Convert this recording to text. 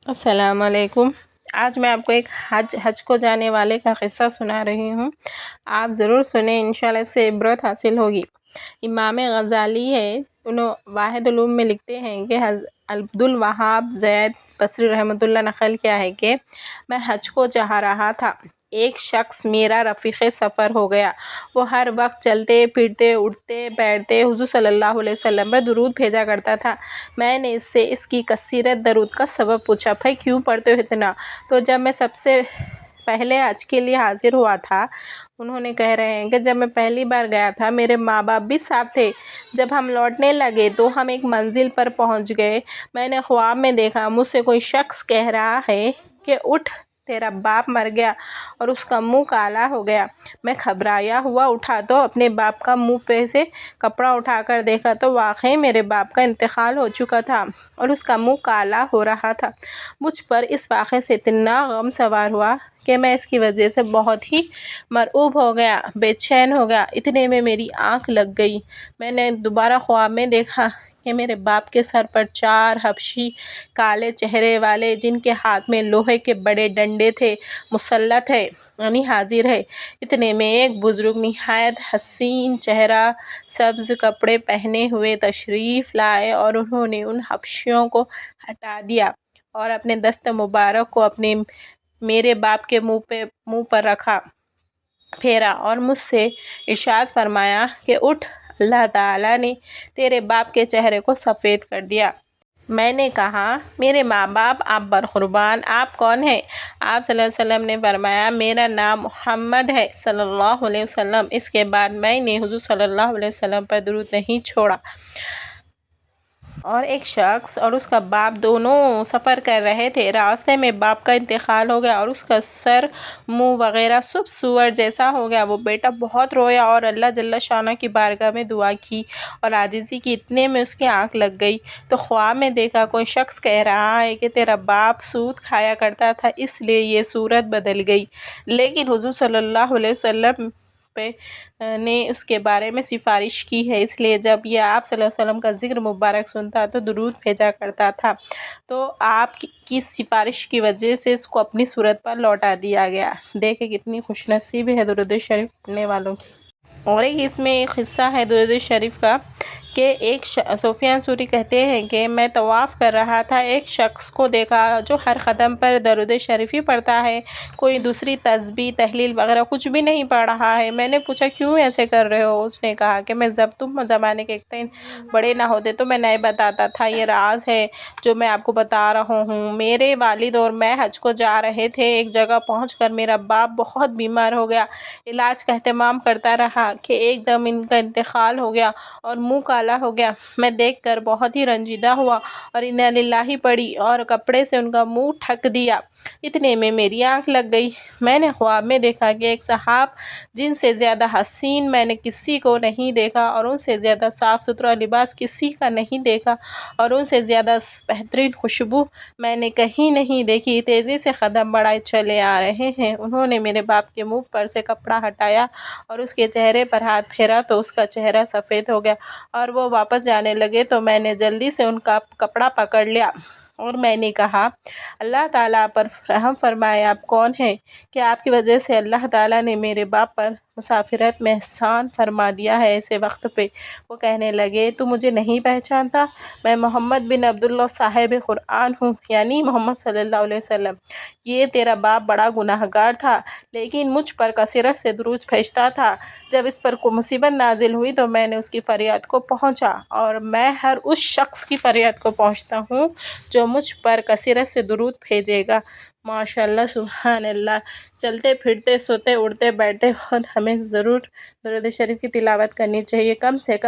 السلام علیکم۔ آج میں آپ کو ایک حج کو جانے والے کا قصہ سنا رہی ہوں۔ آپ ضرور سنیں، انشاءاللہ اس سے عبرت حاصل ہوگی۔ امام غزالی ہے، انہوں واحد علوم میں لکھتے ہیں کہ عبدالوہاب زید بصری رحمۃ اللہ نقل کیا ہے کہ میں حج کو جا رہا تھا، ایک شخص میرا رفیق سفر ہو گیا۔ وہ ہر وقت چلتے پھرتے اٹھتے بیٹھتے حضور صلی اللہ علیہ وسلم پر درود بھیجا کرتا تھا۔ میں نے اس سے اس کی کثیرت درود کا سبب پوچھا، بھائی کیوں پڑھتے ہو اتنا؟ تو جب میں سب سے پہلے حج کے لیے حاضر ہوا تھا، انہوں نے کہہ رہے ہیں کہ جب میں پہلی بار گیا تھا میرے ماں باپ بھی ساتھ تھے۔ جب ہم لوٹنے لگے تو ہم ایک منزل پر پہنچ گئے۔ میں نے خواب میں دیکھا مجھ سے کوئی شخص کہہ رہا ہے کہ اٹھ، تیرا باپ مر گیا اور اس کا منہ کالا ہو گیا۔ میں گھبرایا ہوا اٹھا تو اپنے باپ کا منہ پہ سے کپڑا اٹھا کر دیکھا تو واقعی میرے باپ کا انتقال ہو چکا تھا اور اس کا منہ کالا ہو رہا تھا۔ مجھ پر اس واقعے سے اتنا غم سوار ہوا کہ میں اس کی وجہ سے بہت ہی مرعوب ہو گیا، بے چین ہو گیا۔ اتنے میں میری آنکھ لگ گئی۔ میں نے دوبارہ خواب میں دیکھا کہ میرے باپ کے سر پر 4 حبشی کالے چہرے والے، جن کے ہاتھ میں لوہے کے بڑے ڈنڈے تھے، مسلط ہے، یعنی حاضر ہے۔ اتنے میں ایک بزرگ نہایت حسین چہرہ، سبز کپڑے پہنے ہوئے تشریف لائے اور انہوں نے ان حبشیوں کو ہٹا دیا اور اپنے دست مبارک کو میرے باپ کے منہ پر رکھا، پھیرا اور مجھ سے ارشاد فرمایا کہ اٹھ، اللہ تعالیٰ نے تیرے باپ کے چہرے کو سفید کر دیا۔ میں نے کہا، میرے ماں باپ آپ برقربان، آپ کون ہیں؟ آپ صلی اللہ علیہ وسلم نے فرمایا، میرا نام محمد ہے صلی اللہ علیہ وسلم۔ اس کے بعد میں نے حضور صلی اللہ علیہ وسلم پر درود نہیں چھوڑا۔ اور ایک شخص اور اس کا باپ دونوں سفر کر رہے تھے۔ راستے میں باپ کا انتقال ہو گیا اور اس کا سر، منہ وغیرہ سب سور جیسا ہو گیا۔ وہ بیٹا بہت رویا اور اللہ جل شانہ کی بارگاہ میں دعا کی اور عاجزی کی۔ اتنے میں اس کی آنکھ لگ گئی تو خواب میں دیکھا کوئی شخص کہہ رہا ہے کہ تیرا باپ سود کھایا کرتا تھا، اس لیے یہ صورت بدل گئی۔ لیکن حضور صلی اللہ علیہ وسلم نے اس کے بارے میں سفارش کی ہے، اس لیے جب یہ آپ صلی اللہ علیہ وسلم کا ذکر مبارک سنتا تو درود بھیجا کرتا تھا، تو آپ کی سفارش کی وجہ سے اس کو اپنی صورت پر لوٹا دیا گیا۔ دیکھیں کتنی خوش نصیبی ہے درود شریف پڑھنے والوں کی۔ اور ایک اس میں ایک قصہ ہے درود شریف کا کہ ایک سفیان ثوری کہتے ہیں کہ میں طواف کر رہا تھا، ایک شخص کو دیکھا جو ہر قدم پر درود شریف ہی پڑھتا ہے، کوئی دوسری تسبیح تحلیل وغیرہ کچھ بھی نہیں پڑھ رہا ہے۔ میں نے پوچھا کیوں ایسے کر رہے ہو؟ اس نے کہا کہ تم زمانے کے ایک بڑے نہ ہوتے تو میں نہیں بتاتا تھا، یہ راز ہے جو میں آپ کو بتا رہا ہوں۔ میرے والد اور میں حج کو جا رہے تھے، ایک جگہ پہنچ کر میرا باپ بہت بیمار ہو گیا، علاج کا اہتمام کرتا رہا کہ ایک دم ان کا انتقال ہو گیا اور منہ کالا ہو گیا۔ میں دیکھ کر بہت ہی رنجیدہ ہوا اور انا للہ پڑھی اور کپڑے سے ان کا منہ ڈھک دیا۔ اتنے میں میری آنکھ لگ گئی۔ میں نے خواب میں دیکھا کہ ایک صحاب جن سے زیادہ حسین میں نے کسی کو نہیں دیکھا اور ان سے زیادہ صاف ستھرا لباس کسی کا نہیں دیکھا اور ان سے زیادہ بہترین خوشبو میں نے کہیں نہیں دیکھی، تیزی سے قدم بڑھائے چلے آ رہے ہیں۔ انہوں نے میرے باپ کے منہ پر سے کپڑا ہٹایا اور اس کے چہرے پر ہاتھ پھیرا تو اس کا چہرہ سفید ہو گیا اور وہ واپس جانے لگے تو میں نے جلدی سے ان کا کپڑا پکڑ لیا اور میں نے کہا، اللہ تعالیٰ پر رحم فرمائے، آپ کون ہیں کہ آپ کی وجہ سے اللہ تعالیٰ نے میرے باپ پر مسافرت میں احسان فرما دیا ہے؟ ایسے وقت پہ وہ کہنے لگے، تو مجھے نہیں پہچانتا؟ میں محمد بن عبداللہ صاحب قرآن ہوں، یعنی محمد صلی اللہ علیہ وسلم۔ یہ تیرا باپ بڑا گناہگار تھا لیکن مجھ پر کثرت سے درود بھیجتا تھا۔ جب اس پر کوئی مصیبت نازل ہوئی تو میں نے اس کی فریاد کو پہنچا اور میں ہر اس شخص کی فریاد کو پہنچتا ہوں جو مجھ پر کثرت سے درود بھیجے گا۔ ماشاءاللہ، سبحان اللہ۔ چلتے پھرتے سوتے اٹھتے بیٹھتے خود ہمیں ضرور درود شریف کی تلاوت کرنی چاہیے، کم سے کم